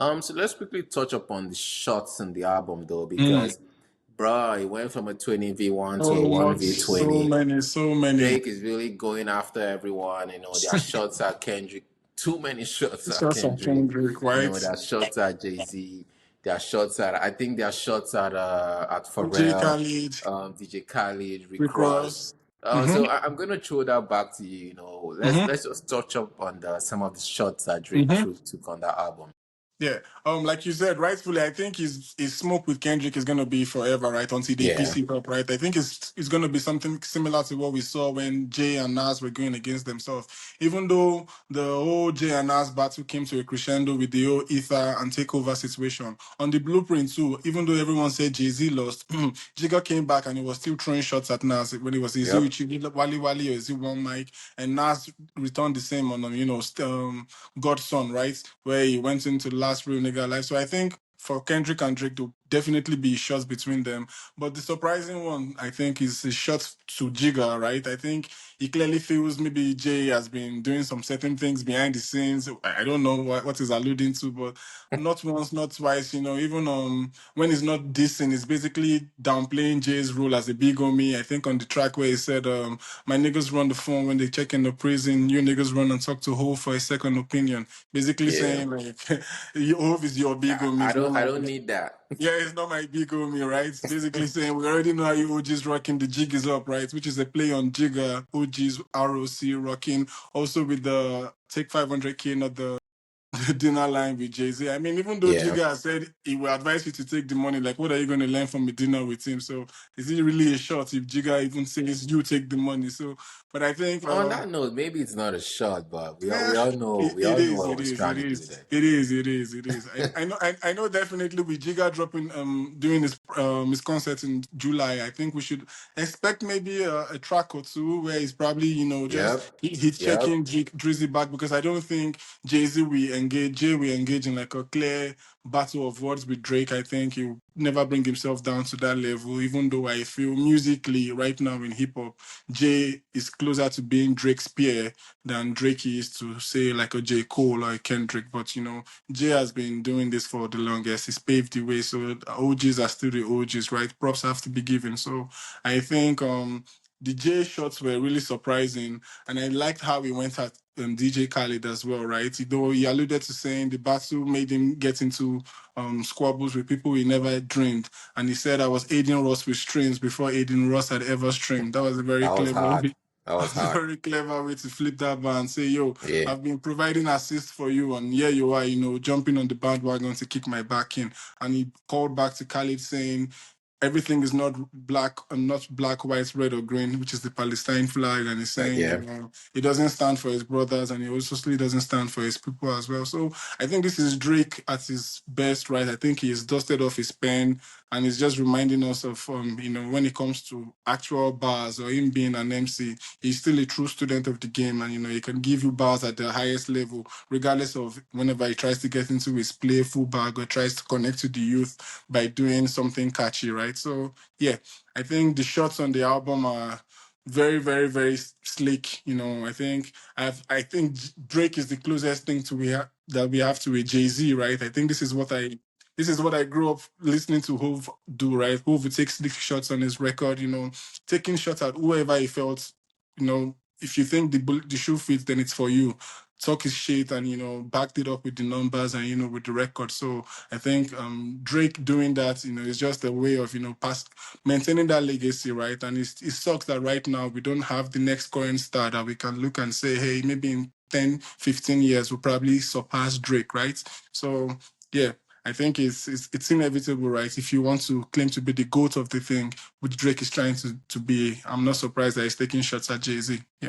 So let's quickly touch upon the shots in the album though, Mm. because bruh, it went from a 20v1 to a So much, so 1v20. many, so many. Drake is really going after everyone. Their shots at Kendrick. Too many shots at Shots of Kendrick. Kendrick, right? Their shots at Jay-Z. Their shots at I think their shots at DJ Pharrell, Khaled, DJ Khaled, Rick Rick Ross. Ross. So Mm-hmm. I'm gonna throw that back to you. Mm-hmm. Let's just touch up on some of the shots that Drake Mm-hmm. took on that album. Yeah. Like you said, rightfully, I think his smoke with Kendrick is gonna be forever, right? Until they Yeah, PC up, right? I think it's gonna be something similar to what we saw when Jay and Nas were going against themselves. Even though the whole Jay and Nas battle came to a crescendo with the whole Ether and takeover situation. On the blueprint too, even though everyone said Jay-Z lost, Jigga came back and he was still throwing shots at Nas when it was is yep, it Wally Wally or is it one mic? And Nas returned the same on Godson, right? Where he went into the last real nigga life. So I think for Kendrick and Drake to definitely be shots between them. But the surprising one, I think, is his shot to Jigga, right? I think he clearly feels maybe Jay has been doing some certain things behind the scenes. I don't know what he's alluding to, but not once, not twice, even when he's not dissing, he's basically downplaying Jay's role as a big homie. I think on the track where he said, my niggas run the phone when they check in the prison, you niggas run and talk to Ho for a second opinion. Basically yeah. saying like Hov is your big homie, it's not I my don't need that. yeah, it's not my big homie, right? It's basically saying we already know how you OGs rocking the jig is up, right? Which is a play on Jigga, OGs, ROC rocking, also with the take 500K, not the dinner line with Jay-Z. I mean, even though Yeah. Jigga has said he will advise you to take the money, like what are you going to learn from a dinner with him? So is it really a shot if Jigga even says you take the money? So, but I think On that note, maybe it's not a shot, but Eh, we it all know is, what it was is, trying it to do is, there. it is, it is, it is. I know definitely with Jigga dropping doing his concert in July, I think we should expect maybe a track or two where he's probably just Yep. he's Yep. checking Drizzy back because I don't think Jay will engage in like a clear battle of words with Drake. I think he'll never bring himself down to that level, even though I feel musically right now in hip hop, Jay is closer to being Drake's peer than Drake is to say like a J. Cole or a Kendrick. But Jay has been doing this for the longest. He's paved the way. So the OGs are still the OGs, right? Props have to be given. So I think the Jay shots were really surprising. And I liked how he went at DJ Khaled as well, right? Though he alluded to saying the battle made him get into squabbles with people he never dreamed. And he said I was aiding Ross with streams before aiding Ross had ever streamed. That was a very That was clever hard. way. That was hard. Very clever way to flip that bar and say, yo, Yeah. I've been providing assist for you, and here you are, jumping on the bandwagon to kick my back in. And he called back to Khalid saying, everything is not black, white, red, or green, which is the Palestine flag. And he's saying, Yeah. he doesn't stand for his brothers, and he also still doesn't stand for his people as well. So I think this is Drake at his best, right? I think he's dusted off his pen, and he's just reminding us of, when it comes to actual bars or him being an MC, he's still a true student of the game, and he can give you bars at the highest level, regardless of whenever he tries to get into his playful bag or tries to connect to the youth by doing something catchy, right? So yeah, I think the shots on the album are very, very, very slick. I think Drake is the closest thing that we have to a Jay-Z, right? I think this is what I grew up listening to Hove do, right? Hove would take slick shots on his record, taking shots at whoever he felt, if you think the shoe fits, then it's for you. Talk his shit and, backed it up with the numbers and, with the record. So I think Drake doing that, is just a way of, maintaining that legacy, right? And it sucks that right now we don't have the next current star that we can look and say, hey, maybe in 10, 15 years, we'll probably surpass Drake, right? So, yeah. I think it's inevitable, right? If you want to claim to be the GOAT of the thing, which Drake is trying to be, I'm not surprised that he's taking shots at Jay-Z. Yeah.